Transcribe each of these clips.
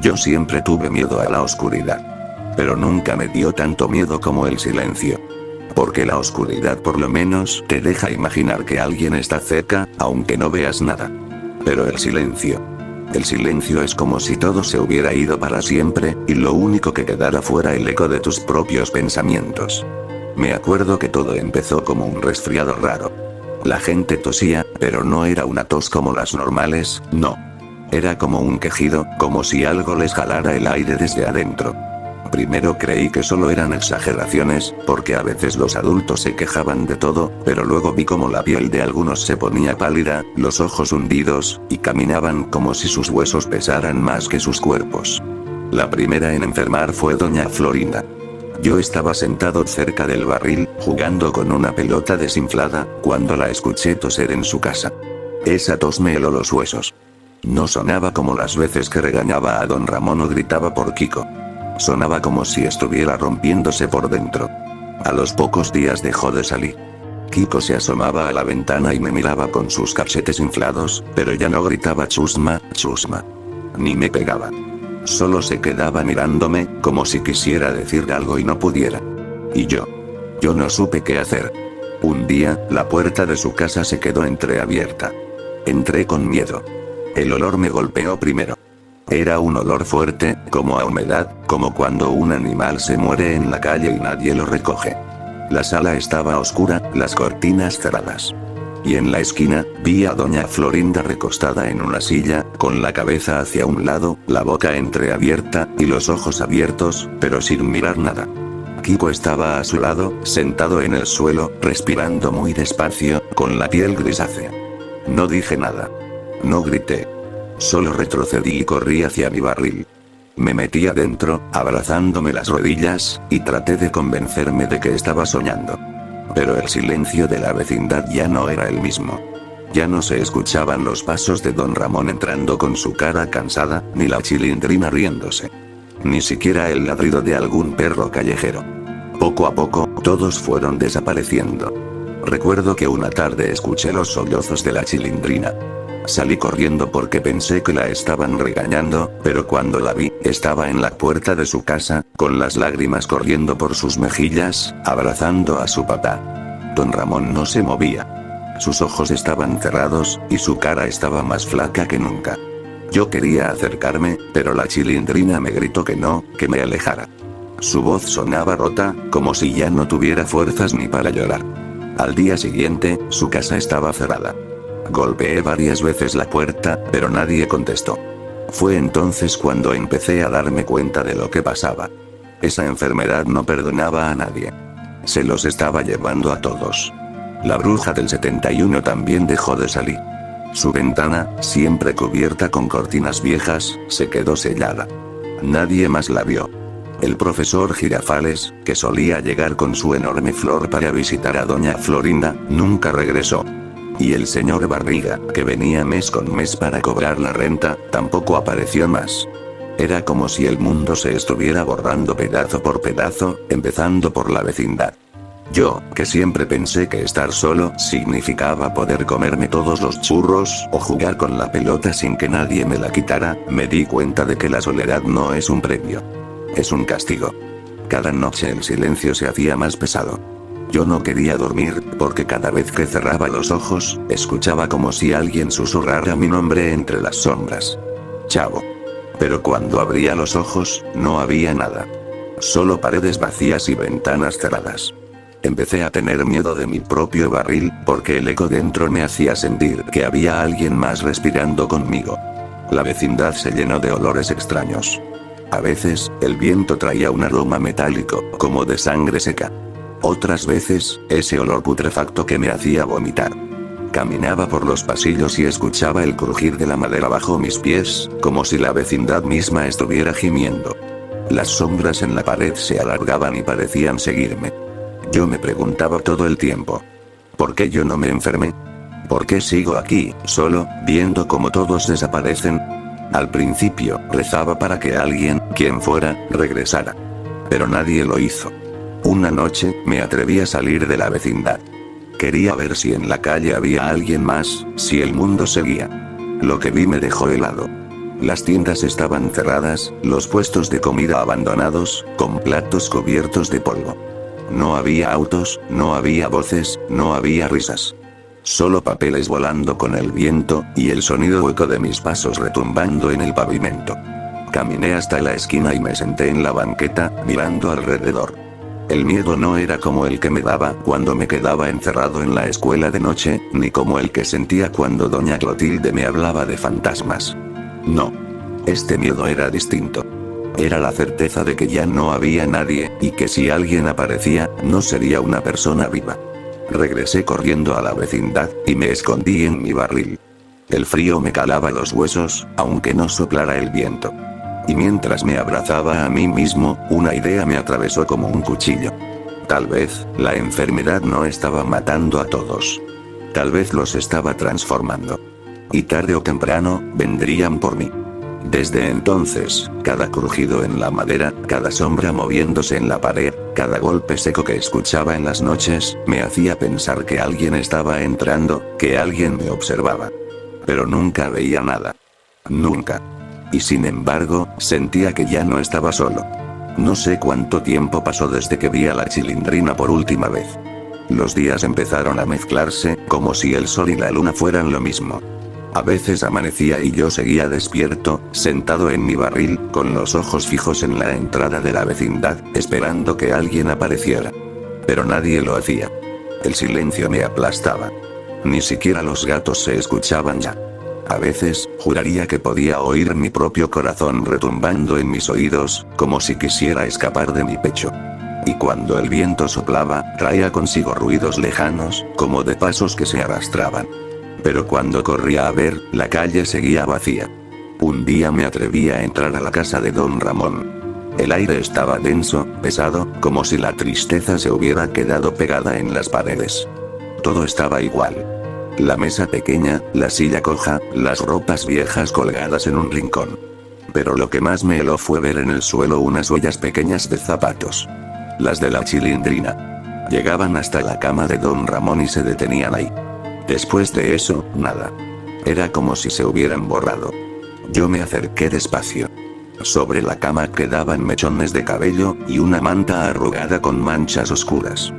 Yo siempre tuve miedo a la oscuridad. Pero nunca me dio tanto miedo como el silencio. Porque la oscuridad por lo menos te deja imaginar que alguien está cerca, aunque no veas nada. Pero el silencio. El silencio es como si todo se hubiera ido para siempre, y lo único que quedara fuera el eco de tus propios pensamientos. Me acuerdo que todo empezó como un resfriado raro. La gente tosía, pero no era una tos como las normales, no. Era como un quejido, como si algo les jalara el aire desde adentro. Primero creí que solo eran exageraciones, porque a veces los adultos se quejaban de todo, pero luego vi como la piel de algunos se ponía pálida, los ojos hundidos, y caminaban como si sus huesos pesaran más que sus cuerpos. La primera en enfermar fue doña Florinda. Yo estaba sentado cerca del barril, jugando con una pelota desinflada, cuando la escuché toser en su casa. Esa tos me heló los huesos. No sonaba como las veces que regañaba a don Ramón o gritaba por Kiko. Sonaba como si estuviera rompiéndose por dentro. A los pocos días dejó de salir. Kiko se asomaba a la ventana y me miraba con sus cachetes inflados, pero ya no gritaba chusma, chusma. Ni me pegaba. Solo se quedaba mirándome, como si quisiera decir algo y no pudiera. Y yo no supe qué hacer. Un día, la puerta de su casa se quedó entreabierta. Entré con miedo. El olor me golpeó primero. Era un olor fuerte, como a humedad, como cuando un animal se muere en la calle y nadie lo recoge. La sala estaba oscura, las cortinas cerradas. Y en la esquina, vi a doña Florinda recostada en una silla, con la cabeza hacia un lado, la boca entreabierta, y los ojos abiertos, pero sin mirar nada. Kiko estaba a su lado, sentado en el suelo, respirando muy despacio, con la piel grisácea. No dije nada. No grité. Solo retrocedí y corrí hacia mi barril. Me metí adentro, abrazándome las rodillas, y traté de convencerme de que estaba soñando. Pero el silencio de la vecindad ya no era el mismo. Ya no se escuchaban los pasos de don Ramón entrando con su cara cansada, ni la chilindrina riéndose. Ni siquiera el ladrido de algún perro callejero. Poco a poco, todos fueron desapareciendo. Recuerdo que una tarde escuché los sollozos de la chilindrina. Salí corriendo porque pensé que la estaban regañando, pero cuando la vi, estaba en la puerta de su casa, con las lágrimas corriendo por sus mejillas, abrazando a su papá. Don Ramón no se movía. Sus ojos estaban cerrados, y su cara estaba más flaca que nunca. Yo quería acercarme, pero la chilindrina me gritó que no, que me alejara. Su voz sonaba rota, como si ya no tuviera fuerzas ni para llorar. Al día siguiente, su casa estaba cerrada. Golpeé varias veces la puerta, pero nadie contestó. Fue entonces cuando empecé a darme cuenta de lo que pasaba. Esa enfermedad no perdonaba a nadie. Se los estaba llevando a todos. La bruja del 71 también dejó de salir. Su ventana, siempre cubierta con cortinas viejas, se quedó sellada. Nadie más la vio. El profesor Girafales, que solía llegar con su enorme flor para visitar a doña Florinda, nunca regresó. Y el señor Barriga, que venía mes con mes para cobrar la renta, tampoco apareció más. Era como si el mundo se estuviera borrando pedazo por pedazo, empezando por la vecindad. Yo, que siempre pensé que estar solo significaba poder comerme todos los churros o jugar con la pelota sin que nadie me la quitara, me di cuenta de que la soledad no es un premio. Es un castigo. Cada noche el silencio se hacía más pesado. Yo no quería dormir, porque cada vez que cerraba los ojos, escuchaba como si alguien susurrara mi nombre entre las sombras. Chavo. Pero cuando abría los ojos, no había nada. Solo paredes vacías y ventanas cerradas. Empecé a tener miedo de mi propio barril, porque el eco dentro me hacía sentir que había alguien más respirando conmigo. La vecindad se llenó de olores extraños. A veces, el viento traía un aroma metálico, como de sangre seca. Otras veces, ese olor putrefacto que me hacía vomitar. Caminaba por los pasillos y escuchaba el crujir de la madera bajo mis pies, como si la vecindad misma estuviera gimiendo. Las sombras en la pared se alargaban y parecían seguirme. Yo me preguntaba todo el tiempo: ¿por qué yo no me enfermé? ¿Por qué sigo aquí, solo, viendo cómo todos desaparecen? Al principio, rezaba para que alguien, quien fuera, regresara. Pero nadie lo hizo. Una noche, me atreví a salir de la vecindad. Quería ver si en la calle había alguien más, si el mundo seguía. Lo que vi me dejó helado. Las tiendas estaban cerradas, los puestos de comida abandonados, con platos cubiertos de polvo. No había autos, no había voces, no había risas. Solo papeles volando con el viento, y el sonido hueco de mis pasos retumbando en el pavimento. Caminé hasta la esquina y me senté en la banqueta, mirando alrededor. El miedo no era como el que me daba cuando me quedaba encerrado en la escuela de noche, ni como el que sentía cuando doña Clotilde me hablaba de fantasmas. No. Este miedo era distinto. Era la certeza de que ya no había nadie, y que si alguien aparecía, no sería una persona viva. Regresé corriendo a la vecindad, y me escondí en mi barril. El frío me calaba los huesos, aunque no soplara el viento. Y mientras me abrazaba a mí mismo, una idea me atravesó como un cuchillo. Tal vez, la enfermedad no estaba matando a todos. Tal vez los estaba transformando. Y tarde o temprano, vendrían por mí. Desde entonces, cada crujido en la madera, cada sombra moviéndose en la pared, cada golpe seco que escuchaba en las noches, me hacía pensar que alguien estaba entrando, que alguien me observaba. Pero nunca veía nada. Nunca. Y sin embargo, sentía que ya no estaba solo. No sé cuánto tiempo pasó desde que vi a la Chilindrina por última vez. Los días empezaron a mezclarse, como si el sol y la luna fueran lo mismo. A veces amanecía y yo seguía despierto, sentado en mi barril, con los ojos fijos en la entrada de la vecindad, esperando que alguien apareciera. Pero nadie lo hacía. El silencio me aplastaba. Ni siquiera los gatos se escuchaban ya. A veces, juraría que podía oír mi propio corazón retumbando en mis oídos, como si quisiera escapar de mi pecho. Y cuando el viento soplaba, traía consigo ruidos lejanos, como de pasos que se arrastraban. Pero cuando corría a ver, la calle seguía vacía. Un día me atreví a entrar a la casa de don Ramón. El aire estaba denso, pesado, como si la tristeza se hubiera quedado pegada en las paredes. Todo estaba igual. La mesa pequeña, la silla coja, las ropas viejas colgadas en un rincón. Pero lo que más me heló fue ver en el suelo unas huellas pequeñas de zapatos. Las de la Chilindrina. Llegaban hasta la cama de don Ramón y se detenían ahí. Después de eso, nada. Era como si se hubieran borrado. Yo me acerqué despacio. Sobre la cama quedaban mechones de cabello, y una manta arrugada con manchas oscuras.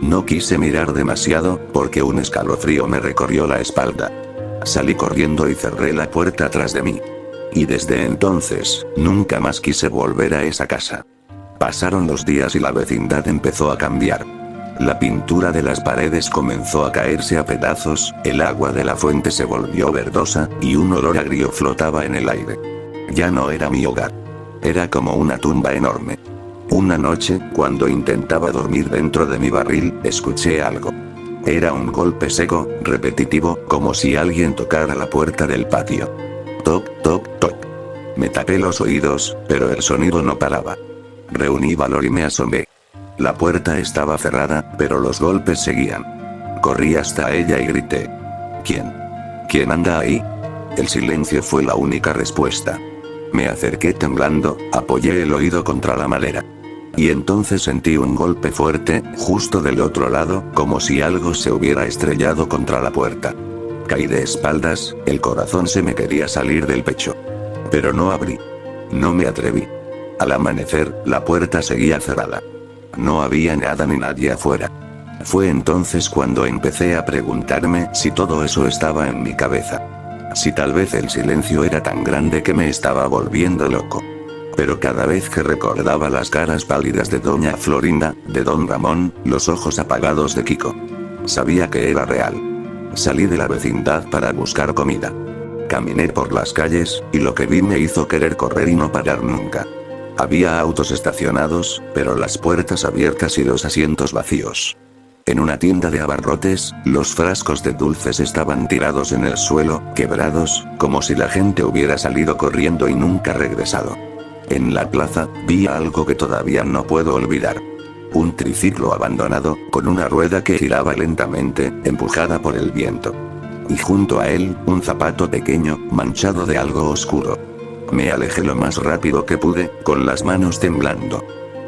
No quise mirar demasiado, porque un escalofrío me recorrió la espalda. Salí corriendo y cerré la puerta tras de mí. Y desde entonces, nunca más quise volver a esa casa. Pasaron los días y la vecindad empezó a cambiar. La pintura de las paredes comenzó a caerse a pedazos, el agua de la fuente se volvió verdosa, y un olor agrio flotaba en el aire. Ya no era mi hogar. Era como una tumba enorme. Una noche, cuando intentaba dormir dentro de mi barril, escuché algo. Era un golpe seco, repetitivo, como si alguien tocara la puerta del patio. Toc, toc, toc. Me tapé los oídos, pero el sonido no paraba. Reuní valor y me asomé. La puerta estaba cerrada, pero los golpes seguían. Corrí hasta ella y grité. ¿Quién? ¿Quién anda ahí? El silencio fue la única respuesta. Me acerqué temblando, apoyé el oído contra la madera. Y entonces sentí un golpe fuerte, justo del otro lado, como si algo se hubiera estrellado contra la puerta. Caí de espaldas, el corazón se me quería salir del pecho. Pero no abrí. No me atreví. Al amanecer, la puerta seguía cerrada. No había nada ni nadie afuera. Fue entonces cuando empecé a preguntarme si todo eso estaba en mi cabeza. Si tal vez el silencio era tan grande que me estaba volviendo loco. Pero cada vez que recordaba las caras pálidas de doña Florinda, de don Ramón, los ojos apagados de Kiko, sabía que era real. Salí de la vecindad para buscar comida. Caminé por las calles, y lo que vi me hizo querer correr y no parar nunca. Había autos estacionados, pero las puertas abiertas y los asientos vacíos. En una tienda de abarrotes, los frascos de dulces estaban tirados en el suelo, quebrados, como si la gente hubiera salido corriendo y nunca regresado. En la plaza, vi algo que todavía no puedo olvidar. Un triciclo abandonado, con una rueda que giraba lentamente, empujada por el viento. Y junto a él, un zapato pequeño, manchado de algo oscuro. Me alejé lo más rápido que pude, con las manos temblando.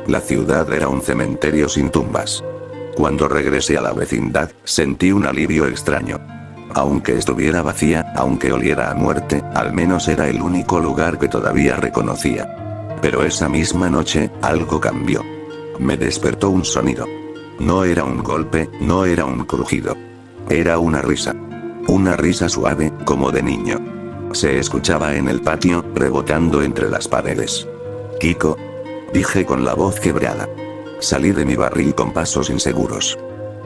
La ciudad era un cementerio sin tumbas. Cuando regresé a la vecindad, sentí un alivio extraño. Aunque estuviera vacía, aunque oliera a muerte, al menos era el único lugar que todavía reconocía. Pero esa misma noche, algo cambió. Me despertó un sonido. No era un golpe, no era un crujido. Era una risa. Una risa suave, como de niño. Se escuchaba en el patio, rebotando entre las paredes. «Kiko», dije con la voz quebrada. Salí de mi barril con pasos inseguros.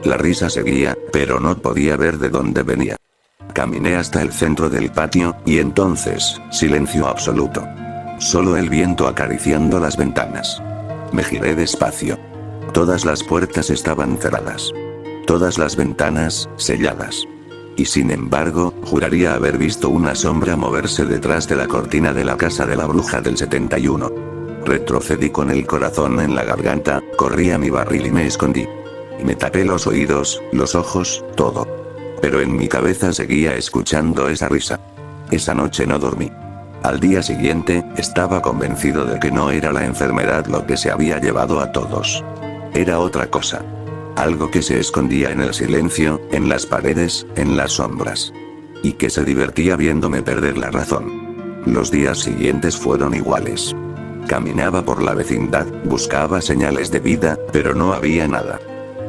La risa seguía, pero no podía ver de dónde venía. Caminé hasta el centro del patio, y entonces, silencio absoluto. Solo el viento acariciando las ventanas. Me giré despacio. Todas las puertas estaban cerradas. Todas las ventanas, selladas. Y sin embargo, juraría haber visto una sombra moverse detrás de la cortina de la casa de la bruja del 71. Retrocedí con el corazón en la garganta, corrí a mi barril y me escondí. Me tapé los oídos, los ojos, todo. Pero en mi cabeza seguía escuchando esa risa. Esa noche no dormí. Al día siguiente, estaba convencido de que no era la enfermedad lo que se había llevado a todos. Era otra cosa. Algo que se escondía en el silencio, en las paredes, en las sombras. Y que se divertía viéndome perder la razón. Los días siguientes fueron iguales. Caminaba por la vecindad, buscaba señales de vida, pero no había nada.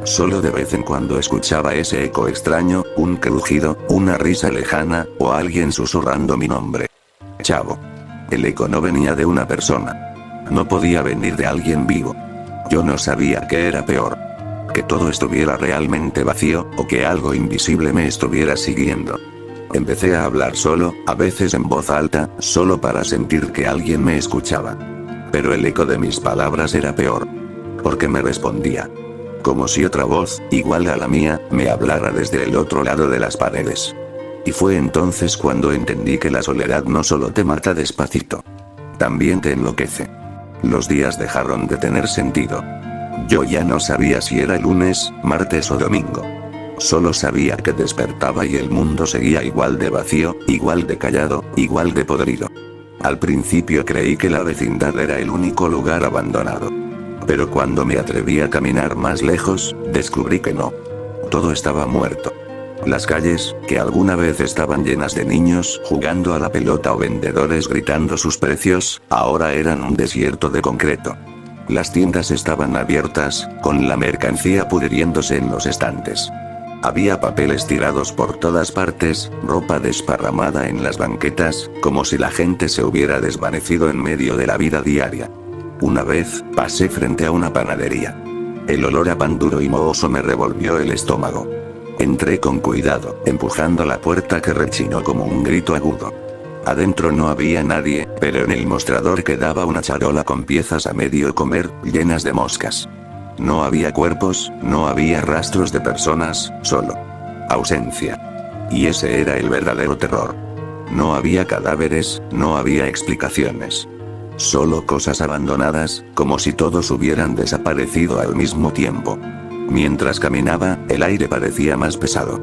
Solo de vez en cuando escuchaba ese eco extraño, un crujido, una risa lejana, o alguien susurrando mi nombre. Chavo. El eco no venía de una persona. No podía venir de alguien vivo. Yo no sabía qué era peor. Que todo estuviera realmente vacío, o que algo invisible me estuviera siguiendo. Empecé a hablar solo, a veces en voz alta, solo para sentir que alguien me escuchaba. Pero el eco de mis palabras era peor. Porque me respondía. Como si otra voz, igual a la mía, me hablara desde el otro lado de las paredes. Y fue entonces cuando entendí que la soledad no solo te mata despacito. También te enloquece. Los días dejaron de tener sentido. Yo ya no sabía si era lunes, martes o domingo. Solo sabía que despertaba y el mundo seguía igual de vacío, igual de callado, igual de podrido. Al principio creí que la vecindad era el único lugar abandonado. Pero cuando me atreví a caminar más lejos, descubrí que no. Todo estaba muerto. Las calles, que alguna vez estaban llenas de niños jugando a la pelota o vendedores gritando sus precios, ahora eran un desierto de concreto. Las tiendas estaban abiertas, con la mercancía pudriéndose en los estantes. Había papeles tirados por todas partes, ropa desparramada en las banquetas, como si la gente se hubiera desvanecido en medio de la vida diaria. Una vez, pasé frente a una panadería. El olor a pan duro y mohoso me revolvió el estómago. Entré con cuidado, empujando la puerta que rechinó como un grito agudo. Adentro no había nadie, pero en el mostrador quedaba una charola con piezas a medio comer, llenas de moscas. No había cuerpos, no había rastros de personas, solo ausencia. Y ese era el verdadero terror. No había cadáveres, no había explicaciones. Solo cosas abandonadas, como si todos hubieran desaparecido al mismo tiempo. Mientras caminaba, el aire parecía más pesado.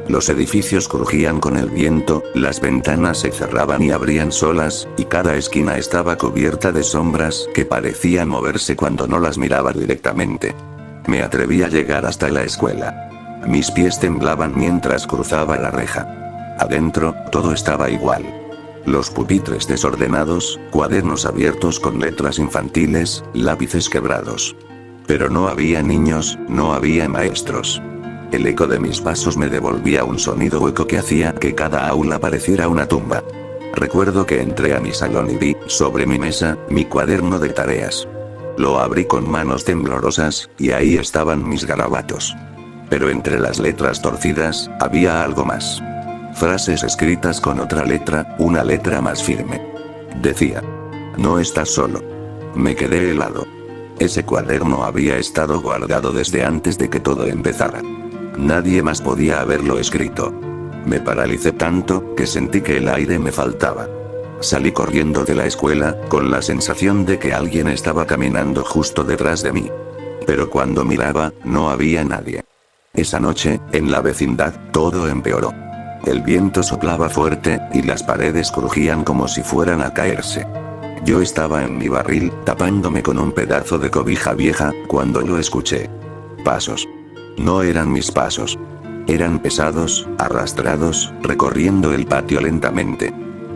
Los edificios crujían con el viento, las ventanas se cerraban y abrían solas, y cada esquina estaba cubierta de sombras que parecían moverse cuando no las miraba directamente. Me atreví a llegar hasta la escuela. Mis pies temblaban mientras cruzaba la reja. Adentro, todo estaba igual. Los pupitres desordenados, cuadernos abiertos con letras infantiles, lápices quebrados. Pero no había niños, no había maestros. El eco de mis pasos me devolvía un sonido hueco que hacía que cada aula pareciera una tumba. Recuerdo que entré a mi salón y vi, sobre mi mesa, mi cuaderno de tareas. Lo abrí con manos temblorosas, y ahí estaban mis garabatos. Pero entre las letras torcidas, había algo más. Frases escritas con otra letra, una letra más firme. Decía: no estás solo. Me quedé helado. Ese cuaderno había estado guardado desde antes de que todo empezara. Nadie más podía haberlo escrito. Me paralicé tanto, que sentí que el aire me faltaba. Salí corriendo de la escuela, con la sensación de que alguien estaba caminando justo detrás de mí. Pero cuando miraba, no había nadie. Esa noche, en la vecindad, todo empeoró. El viento soplaba fuerte, y las paredes crujían como si fueran a caerse. Yo estaba en mi barril, tapándome con un pedazo de cobija vieja, cuando lo escuché. Pasos. No eran mis pasos. Eran pesados, arrastrados, recorriendo el patio lentamente.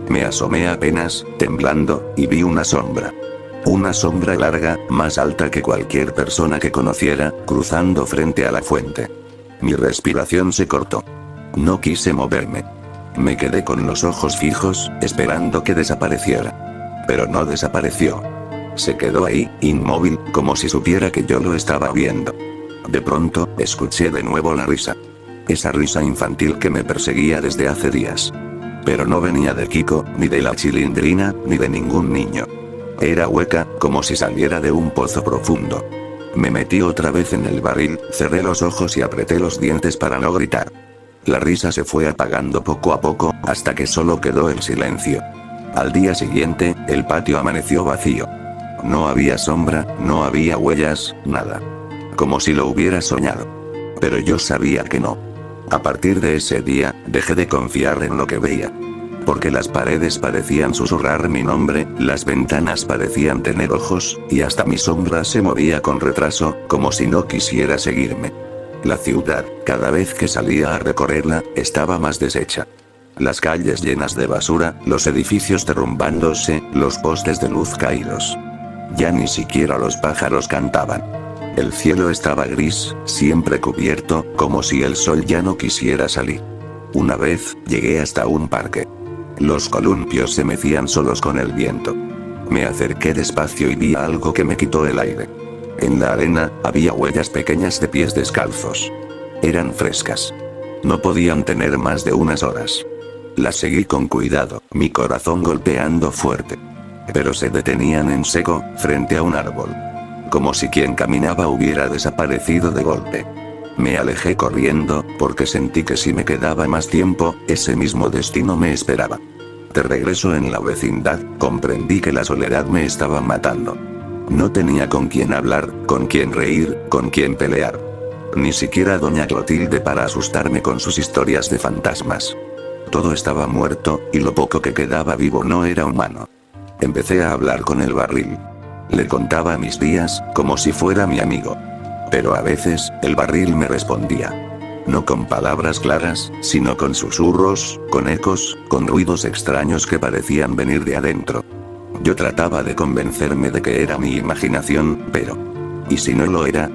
Me asomé apenas, temblando, y vi una sombra. Una sombra larga, más alta que cualquier persona que conociera, cruzando frente a la fuente. Mi respiración se cortó. No quise moverme. Me quedé con los ojos fijos, esperando que desapareciera. Pero no desapareció. Se quedó ahí, inmóvil, como si supiera que yo lo estaba viendo. De pronto, escuché de nuevo la risa. Esa risa infantil que me perseguía desde hace días. Pero no venía de Kiko, ni de la Chilindrina, ni de ningún niño. Era hueca, como si saliera de un pozo profundo. Me metí otra vez en el barril, cerré los ojos y apreté los dientes para no gritar. La risa se fue apagando poco a poco, hasta que solo quedó el silencio. Al día siguiente, el patio amaneció vacío. No había sombra, no había huellas, nada. Como si lo hubiera soñado. Pero yo sabía que no. A partir de ese día, dejé de confiar en lo que veía. Porque las paredes parecían susurrar mi nombre, las ventanas parecían tener ojos, y hasta mi sombra se movía con retraso, como si no quisiera seguirme. La ciudad, cada vez que salía a recorrerla, estaba más deshecha. Las calles llenas de basura, los edificios derrumbándose, los postes de luz caídos. Ya ni siquiera los pájaros cantaban. El cielo estaba gris, siempre cubierto, como si el sol ya no quisiera salir. Una vez, llegué hasta un parque. Los columpios se mecían solos con el viento. Me acerqué despacio y vi algo que me quitó el aire. En la arena, había huellas pequeñas de pies descalzos. Eran frescas. No podían tener más de unas horas. Las seguí con cuidado, mi corazón golpeando fuerte. Pero se detenían en seco, frente a un árbol. Como si quien caminaba hubiera desaparecido de golpe. Me alejé corriendo, porque sentí que si me quedaba más tiempo, ese mismo destino me esperaba. De regreso en la vecindad, comprendí que la soledad me estaba matando. No tenía con quién hablar, con quién reír, con quién pelear. Ni siquiera doña Clotilde para asustarme con sus historias de fantasmas. Todo estaba muerto, y lo poco que quedaba vivo no era humano. Empecé a hablar con el barril. Le contaba mis días, como si fuera mi amigo. Pero a veces, el barril me respondía. No con palabras claras, sino con susurros, con ecos, con ruidos extraños que parecían venir de adentro. Yo trataba de convencerme de que era mi imaginación, pero... ¿y si no lo era?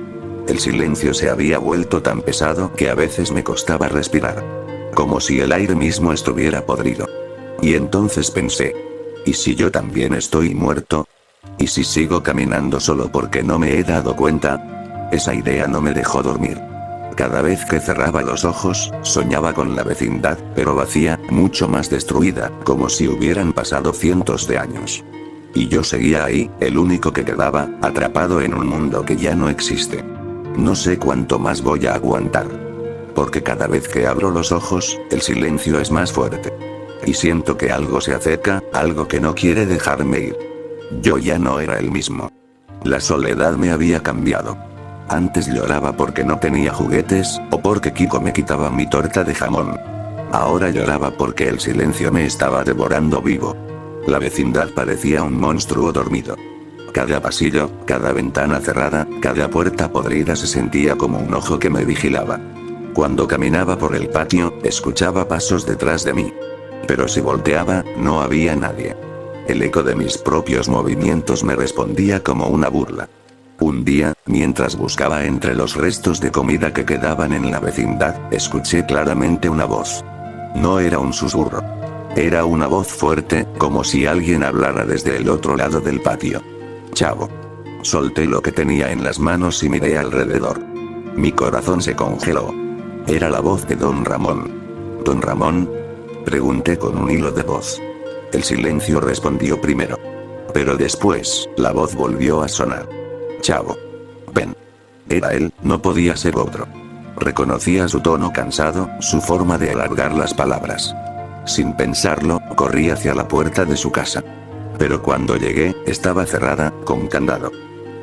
El silencio se había vuelto tan pesado que a veces me costaba respirar. Como si el aire mismo estuviera podrido. Y entonces pensé. ¿Y si yo también estoy muerto? ¿Y si sigo caminando solo porque no me he dado cuenta? Esa idea no me dejó dormir. Cada vez que cerraba los ojos, soñaba con la vecindad, pero vacía, mucho más destruida, como si hubieran pasado cientos de años. Y yo seguía ahí, el único que quedaba, atrapado en un mundo que ya no existe. No sé cuánto más voy a aguantar. Porque cada vez que abro los ojos, el silencio es más fuerte. Y siento que algo se acerca, algo que no quiere dejarme ir. Yo ya no era el mismo. La soledad me había cambiado. Antes lloraba porque no tenía juguetes, o porque Kiko me quitaba mi torta de jamón. Ahora lloraba porque el silencio me estaba devorando vivo. La vecindad parecía un monstruo dormido. Cada pasillo, cada ventana cerrada, cada puerta podrida se sentía como un ojo que me vigilaba. Cuando caminaba por el patio, escuchaba pasos detrás de mí. Pero si volteaba, no había nadie. El eco de mis propios movimientos me respondía como una burla. Un día, mientras buscaba entre los restos de comida que quedaban en la vecindad, escuché claramente una voz. No era un susurro. Era una voz fuerte, como si alguien hablara desde el otro lado del patio. Chavo. Solté lo que tenía en las manos y miré alrededor. Mi corazón se congeló. Era la voz de don Ramón. ¿Don Ramón? Pregunté con un hilo de voz. El silencio respondió primero. Pero después, la voz volvió a sonar. Chavo. Ven. Era él, no podía ser otro. Reconocía su tono cansado, su forma de alargar las palabras. Sin pensarlo, corrí hacia la puerta de su casa. Pero cuando llegué, estaba cerrada, con candado.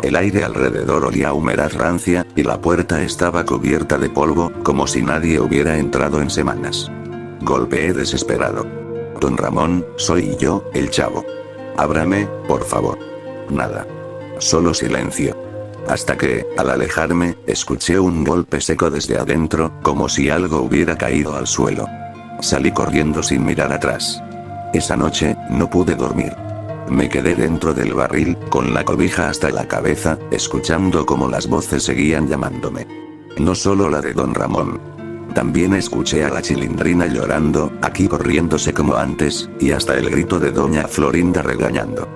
El aire alrededor olía a humedad rancia, y la puerta estaba cubierta de polvo, como si nadie hubiera entrado en semanas. Golpeé desesperado. Don Ramón, soy yo, el Chavo. Ábrame, por favor. Nada. Solo silencio. Hasta que, al alejarme, escuché un golpe seco desde adentro, como si algo hubiera caído al suelo. Salí corriendo sin mirar atrás. Esa noche, no pude dormir. Me quedé dentro del barril, con la cobija hasta la cabeza, escuchando cómo las voces seguían llamándome. No solo la de don Ramón. También escuché a la Chilindrina llorando, aquí corriéndose como antes, y hasta el grito de doña Florinda regañando.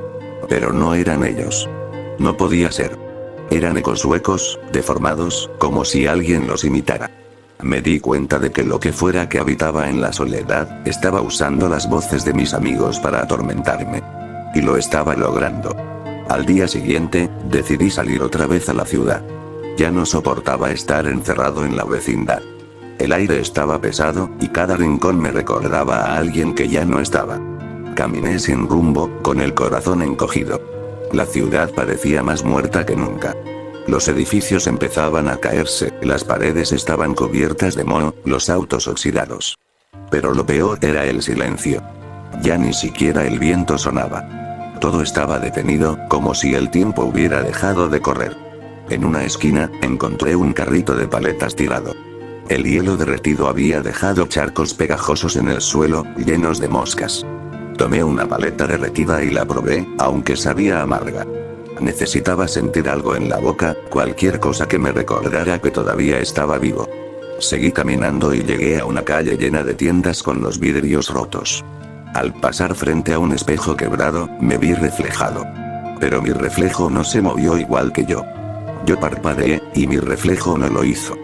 Pero no eran ellos. No podía ser. Eran ecos huecos, deformados, como si alguien los imitara. Me di cuenta de que lo que fuera que habitaba en la soledad, estaba usando las voces de mis amigos para atormentarme. Y lo estaba logrando. Al día siguiente, decidí salir otra vez a la ciudad. Ya no soportaba estar encerrado en la vecindad. El aire estaba pesado, y cada rincón me recordaba a alguien que ya no estaba. Caminé sin rumbo, con el corazón encogido. La ciudad parecía más muerta que nunca. Los edificios empezaban a caerse, las paredes estaban cubiertas de moho, los autos oxidados. Pero lo peor era el silencio. Ya ni siquiera el viento sonaba. Todo estaba detenido, como si el tiempo hubiera dejado de correr. En una esquina, encontré un carrito de paletas tirado. El hielo derretido había dejado charcos pegajosos en el suelo, llenos de moscas. Tomé una paleta derretida y la probé, aunque sabía amarga. Necesitaba sentir algo en la boca, cualquier cosa que me recordara que todavía estaba vivo. Seguí caminando y llegué a una calle llena de tiendas con los vidrios rotos. Al pasar frente a un espejo quebrado, me vi reflejado. Pero mi reflejo no se movió igual que yo. Yo parpadeé, y mi reflejo no lo hizo.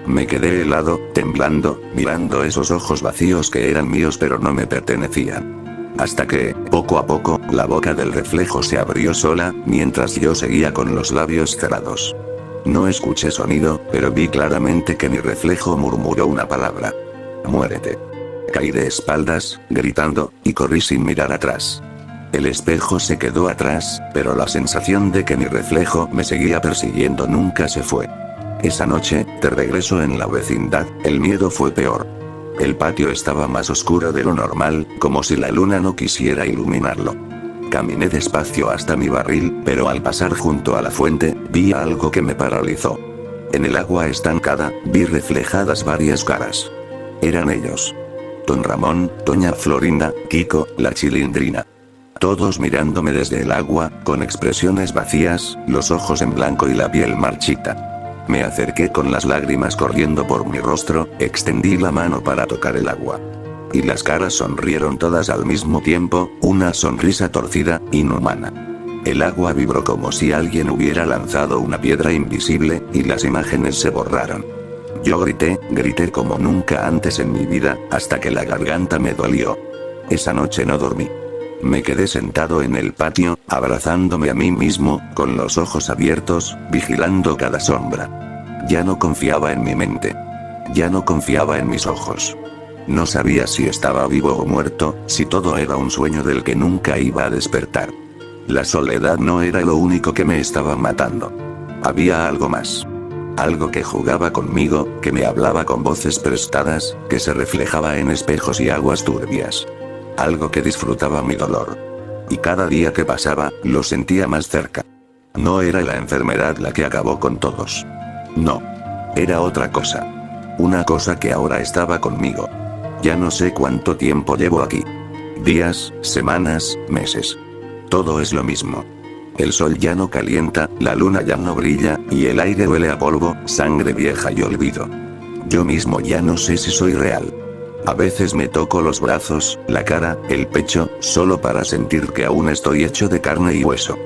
Me quedé helado, temblando, mirando esos ojos vacíos que eran míos pero no me pertenecían. Hasta que, poco a poco, la boca del reflejo se abrió sola, mientras yo seguía con los labios cerrados. No escuché sonido, pero vi claramente que mi reflejo murmuró una palabra. Muérete. Caí de espaldas, gritando, y corrí sin mirar atrás. El espejo se quedó atrás, pero la sensación de que mi reflejo me seguía persiguiendo nunca se fue. Esa noche, de regreso en la vecindad, el miedo fue peor. El patio estaba más oscuro de lo normal, como si la luna no quisiera iluminarlo. Caminé despacio hasta mi barril, pero al pasar junto a la fuente, vi algo que me paralizó. En el agua estancada, vi reflejadas varias caras. Eran ellos. Don Ramón, doña Florinda, Kiko, la Chilindrina. Todos mirándome desde el agua, con expresiones vacías, los ojos en blanco y la piel marchita. Me acerqué con las lágrimas corriendo por mi rostro, extendí la mano para tocar el agua. Y las caras sonrieron todas al mismo tiempo, una sonrisa torcida, inhumana. El agua vibró como si alguien hubiera lanzado una piedra invisible, y las imágenes se borraron. Yo grité como nunca antes en mi vida, hasta que la garganta me dolió. Esa noche no dormí. Me quedé sentado en el patio, abrazándome a mí mismo, con los ojos abiertos, vigilando cada sombra. Ya no confiaba en mi mente. Ya no confiaba en mis ojos. No sabía si estaba vivo o muerto, si todo era un sueño del que nunca iba a despertar. La soledad no era lo único que me estaba matando. Había algo más. Algo que jugaba conmigo, que me hablaba con voces prestadas, que se reflejaba en espejos y aguas turbias. Algo que disfrutaba mi dolor. Y cada día que pasaba, lo sentía más cerca. No era la enfermedad la que acabó con todos. No. Era otra cosa. Una cosa que ahora estaba conmigo. Ya no sé cuánto tiempo llevo aquí. Días, semanas, meses. Todo es lo mismo. El sol ya no calienta, la luna ya no brilla, y el aire huele a polvo, sangre vieja y olvido. Yo mismo ya no sé si soy real. A veces me toco los brazos, la cara, el pecho, solo para sentir que aún estoy hecho de carne y hueso.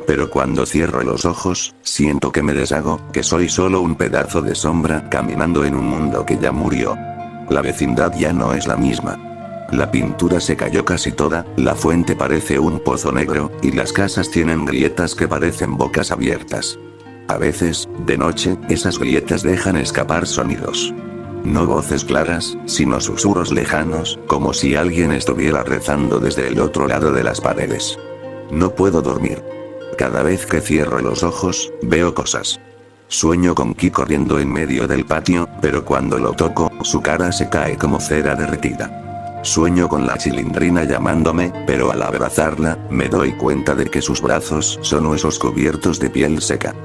Pero cuando cierro los ojos, siento que me deshago, que soy solo un pedazo de sombra caminando en un mundo que ya murió. La vecindad ya no es la misma. La pintura se cayó casi toda, la fuente parece un pozo negro, y las casas tienen grietas que parecen bocas abiertas. A veces, de noche, esas grietas dejan escapar sonidos. No voces claras, sino susurros lejanos, como si alguien estuviera rezando desde el otro lado de las paredes. No puedo dormir. Cada vez que cierro los ojos, veo cosas. Sueño con Ki corriendo en medio del patio, pero cuando lo toco, su cara se cae como cera derretida. Sueño con la Chilindrina llamándome, pero al abrazarla, me doy cuenta de que sus brazos son huesos cubiertos de piel seca.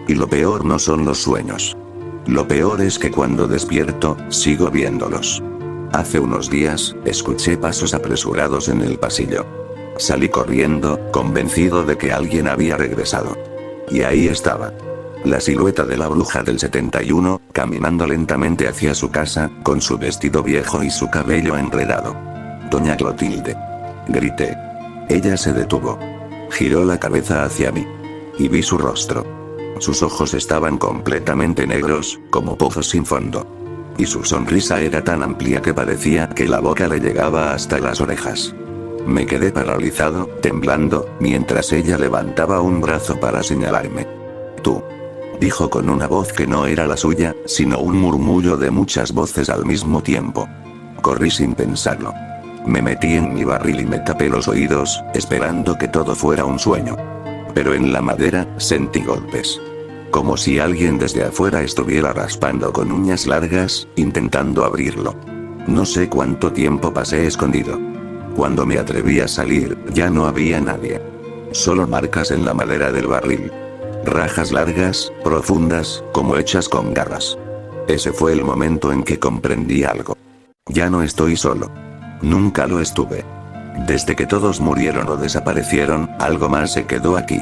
Y lo peor no son los sueños. Lo peor es que cuando despierto, sigo viéndolos. Hace unos días, escuché pasos apresurados en el pasillo. Salí corriendo, convencido de que alguien había regresado. Y ahí estaba. La silueta de la bruja del 71, caminando lentamente hacia su casa, con su vestido viejo y su cabello enredado. Doña Clotilde. Grité. Ella se detuvo. Giró la cabeza hacia mí. Y vi su rostro. Sus ojos estaban completamente negros, como pozos sin fondo. Y su sonrisa era tan amplia que parecía que la boca le llegaba hasta las orejas. Me quedé paralizado, temblando, mientras ella levantaba un brazo para señalarme. Tú. Dijo con una voz que no era la suya, sino un murmullo de muchas voces al mismo tiempo. Corrí sin pensarlo. Me metí en mi barril y me tapé los oídos, esperando que todo fuera un sueño. Pero en la madera, sentí golpes. Como si alguien desde afuera estuviera raspando con uñas largas, intentando abrirlo. No sé cuánto tiempo pasé escondido. Cuando me atreví a salir, ya no había nadie. Solo marcas en la madera del barril. Rajas largas, profundas, como hechas con garras. Ese fue el momento en que comprendí algo. Ya no estoy solo. Nunca lo estuve. Desde que todos murieron o desaparecieron, algo más se quedó aquí.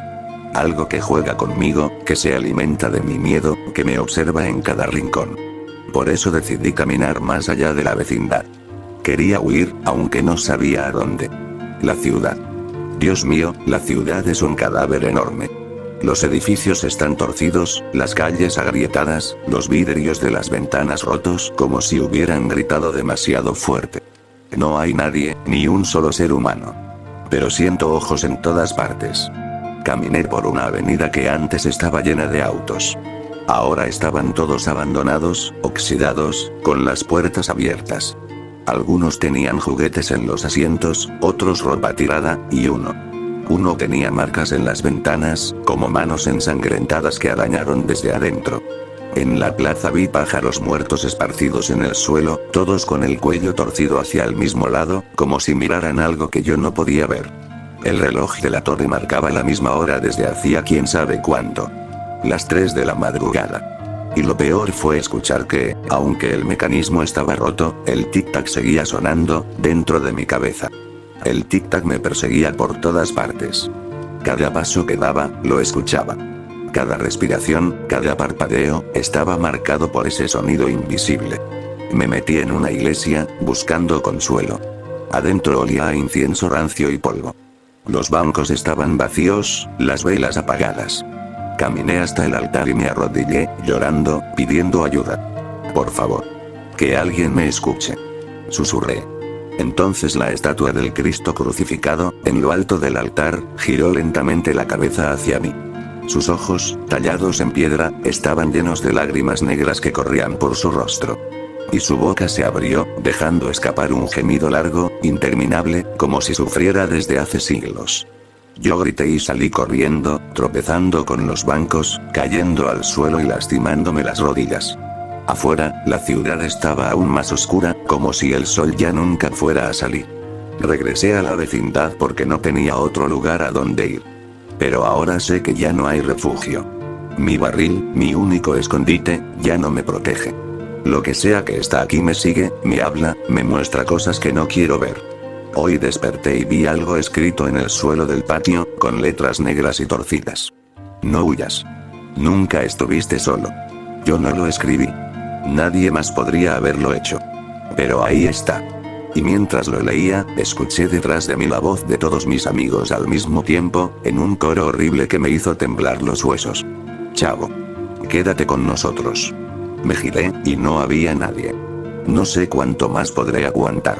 Algo que juega conmigo, que se alimenta de mi miedo, que me observa en cada rincón. Por eso decidí caminar más allá de la vecindad. Quería huir, aunque no sabía a dónde. La ciudad. Dios mío, la ciudad es un cadáver enorme. Los edificios están torcidos, las calles agrietadas, los vidrios de las ventanas rotos como si hubieran gritado demasiado fuerte. No hay nadie, ni un solo ser humano. Pero siento ojos en todas partes. Caminé por una avenida que antes estaba llena de autos. Ahora estaban todos abandonados, oxidados, con las puertas abiertas. Algunos tenían juguetes en los asientos, otros ropa tirada, y uno tenía marcas en las ventanas, como manos ensangrentadas que arañaron desde adentro. En la plaza vi pájaros muertos esparcidos en el suelo, todos con el cuello torcido hacia el mismo lado, como si miraran algo que yo no podía ver. El reloj de la torre marcaba la misma hora desde hacía quién sabe cuánto. Las 3 de la madrugada. Y lo peor fue escuchar que, aunque el mecanismo estaba roto, el tic-tac seguía sonando, dentro de mi cabeza. El tic-tac me perseguía por todas partes. Cada paso que daba, lo escuchaba. Cada respiración, cada parpadeo, estaba marcado por ese sonido invisible. Me metí en una iglesia, buscando consuelo. Adentro olía a incienso rancio y polvo. Los bancos estaban vacíos, las velas apagadas. Caminé hasta el altar y me arrodillé, llorando, pidiendo ayuda. Por favor. Que alguien me escuche. Susurré. Entonces la estatua del Cristo crucificado, en lo alto del altar, giró lentamente la cabeza hacia mí. Sus ojos, tallados en piedra, estaban llenos de lágrimas negras que corrían por su rostro. Y su boca se abrió, dejando escapar un gemido largo, interminable, como si sufriera desde hace siglos. Yo grité y salí corriendo, tropezando con los bancos, cayendo al suelo y lastimándome las rodillas. Afuera, la ciudad estaba aún más oscura, como si el sol ya nunca fuera a salir. Regresé a la vecindad porque no tenía otro lugar a donde ir. Pero ahora sé que ya no hay refugio. Mi barril, mi único escondite, ya no me protege. Lo que sea que está aquí me sigue, me habla, me muestra cosas que no quiero ver. Hoy desperté y vi algo escrito en el suelo del patio, con letras negras y torcidas. No huyas. Nunca estuviste solo. Yo no lo escribí. Nadie más podría haberlo hecho. Pero ahí está. Y mientras lo leía, escuché detrás de mí la voz de todos mis amigos al mismo tiempo, en un coro horrible que me hizo temblar los huesos. Chavo. Quédate con nosotros. Me giré, y no había nadie. No sé cuánto más podré aguantar.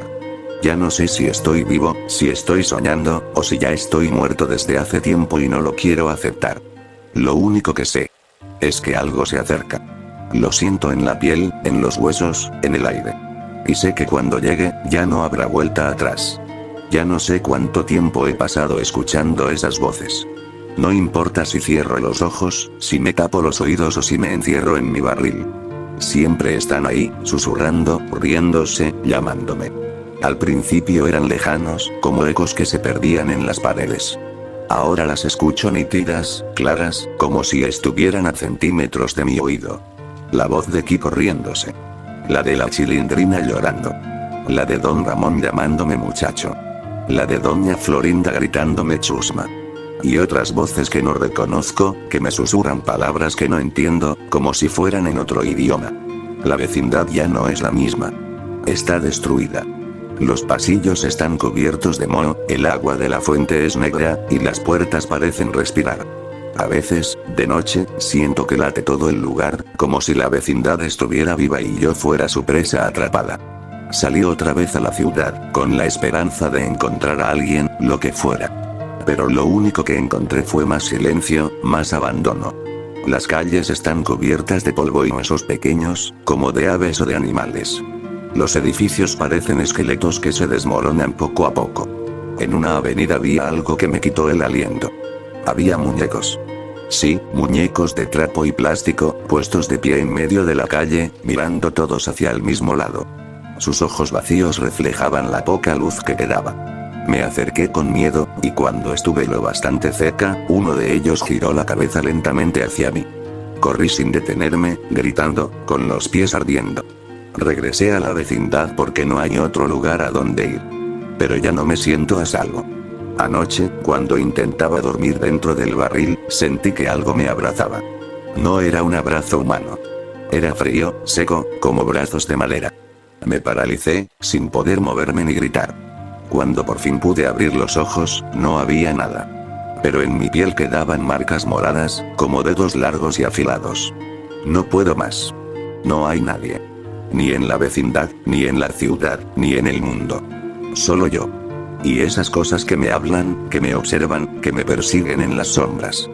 Ya no sé si estoy vivo, si estoy soñando, o si ya estoy muerto desde hace tiempo y no lo quiero aceptar. Lo único que sé es que algo se acerca. Lo siento en la piel, en los huesos, en el aire. Y sé que cuando llegue, ya no habrá vuelta atrás. Ya no sé cuánto tiempo he pasado escuchando esas voces. No importa si cierro los ojos, si me tapo los oídos o si me encierro en mi barril. Siempre están ahí, susurrando, riéndose, llamándome. Al principio eran lejanos, como ecos que se perdían en las paredes. Ahora las escucho nítidas, claras, como si estuvieran a centímetros de mi oído. La voz de Kiko riéndose. La de la Chilindrina llorando. La de Don Ramón llamándome muchacho. La de Doña Florinda gritándome chusma. Y otras voces que no reconozco, que me susurran palabras que no entiendo, como si fueran en otro idioma. La vecindad ya no es la misma. Está destruida. Los pasillos están cubiertos de moho, el agua de la fuente es negra, y las puertas parecen respirar. A veces, de noche, siento que late todo el lugar, como si la vecindad estuviera viva y yo fuera su presa atrapada. Salí otra vez a la ciudad, con la esperanza de encontrar a alguien, lo que fuera. Pero lo único que encontré fue más silencio, más abandono. Las calles están cubiertas de polvo y huesos pequeños, como de aves o de animales. Los edificios parecen esqueletos que se desmoronan poco a poco. En una avenida vi algo que me quitó el aliento. Había muñecos. Sí, muñecos de trapo y plástico, puestos de pie en medio de la calle, mirando todos hacia el mismo lado. Sus ojos vacíos reflejaban la poca luz que quedaba. Me acerqué con miedo, y cuando estuve lo bastante cerca, uno de ellos giró la cabeza lentamente hacia mí. Corrí sin detenerme, gritando, con los pies ardiendo. Regresé a la vecindad porque no hay otro lugar a donde ir. Pero ya no me siento a salvo. Anoche, cuando intentaba dormir dentro del barril, sentí que algo me abrazaba. No era un abrazo humano. Era frío, seco, como brazos de madera. Me paralicé, sin poder moverme ni gritar. Cuando por fin pude abrir los ojos, no había nada. Pero en mi piel quedaban marcas moradas, como dedos largos y afilados. No puedo más. No hay nadie. Ni en la vecindad, ni en la ciudad, ni en el mundo. Solo yo. Y esas cosas que me hablan, que me observan, que me persiguen en las sombras.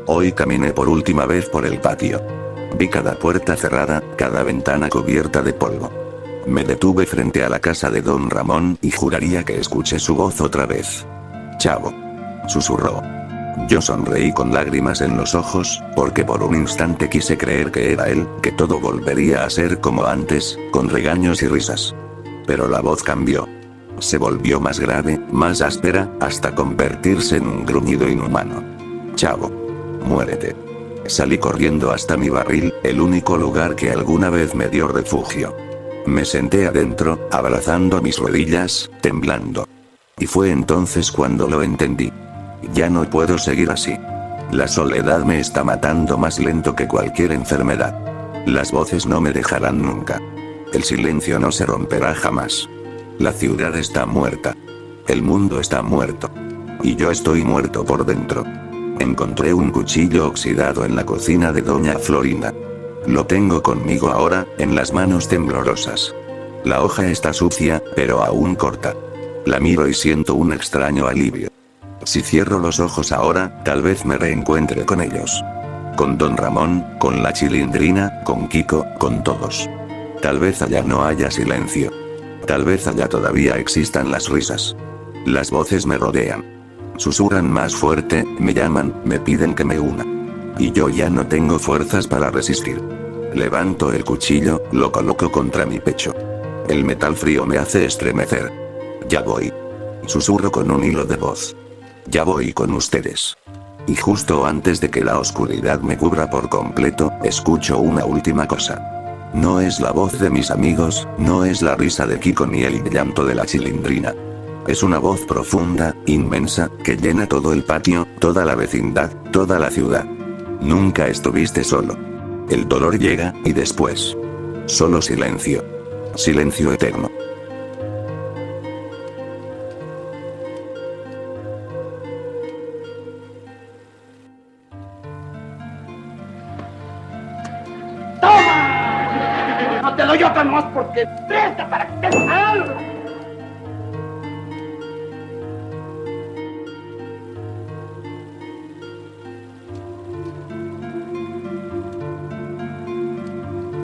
Hoy caminé por última vez por el patio. Vi cada puerta cerrada, cada ventana cubierta de polvo. Me detuve frente a la casa de Don Ramón y juraría que escuché su voz otra vez. Chavo. Susurró. Yo sonreí con lágrimas en los ojos, porque por un instante quise creer que era él, que todo volvería a ser como antes, con regaños y risas. Pero la voz cambió. Se volvió más grave, más áspera, hasta convertirse en un gruñido inhumano. Chavo. Muérete. Salí corriendo hasta mi barril, el único lugar que alguna vez me dio refugio. Me senté adentro, abrazando mis rodillas, temblando. Y fue entonces cuando lo entendí. Ya no puedo seguir así. La soledad me está matando más lento que cualquier enfermedad. Las voces no me dejarán nunca. El silencio no se romperá jamás. La ciudad está muerta. El mundo está muerto. Y yo estoy muerto por dentro. Encontré un cuchillo oxidado en la cocina de Doña Florinda. Lo tengo conmigo ahora, en las manos temblorosas. La hoja está sucia, pero aún corta. La miro y siento un extraño alivio. Si cierro los ojos ahora, tal vez me reencuentre con ellos. Con Don Ramón, con la Chilindrina, con Kiko, con todos. Tal vez allá no haya silencio. Tal vez allá todavía existan las risas. Las voces me rodean. Susurran más fuerte, me llaman, me piden que me una. Y yo ya no tengo fuerzas para resistir. Levanto el cuchillo, lo coloco contra mi pecho. El metal frío me hace estremecer. Ya voy. Susurro con un hilo de voz. Ya voy con ustedes. Y justo antes de que la oscuridad me cubra por completo, escucho una última cosa. No es la voz de mis amigos, no es la risa de Kiko ni el llanto de la Chilindrina. Es una voz profunda, inmensa, que llena todo el patio, toda la vecindad, toda la ciudad. Nunca estuviste solo. El dolor llega, y después. Solo silencio. Silencio eterno. ¡Toma! No te doy otra nomás porque presta para que te salga.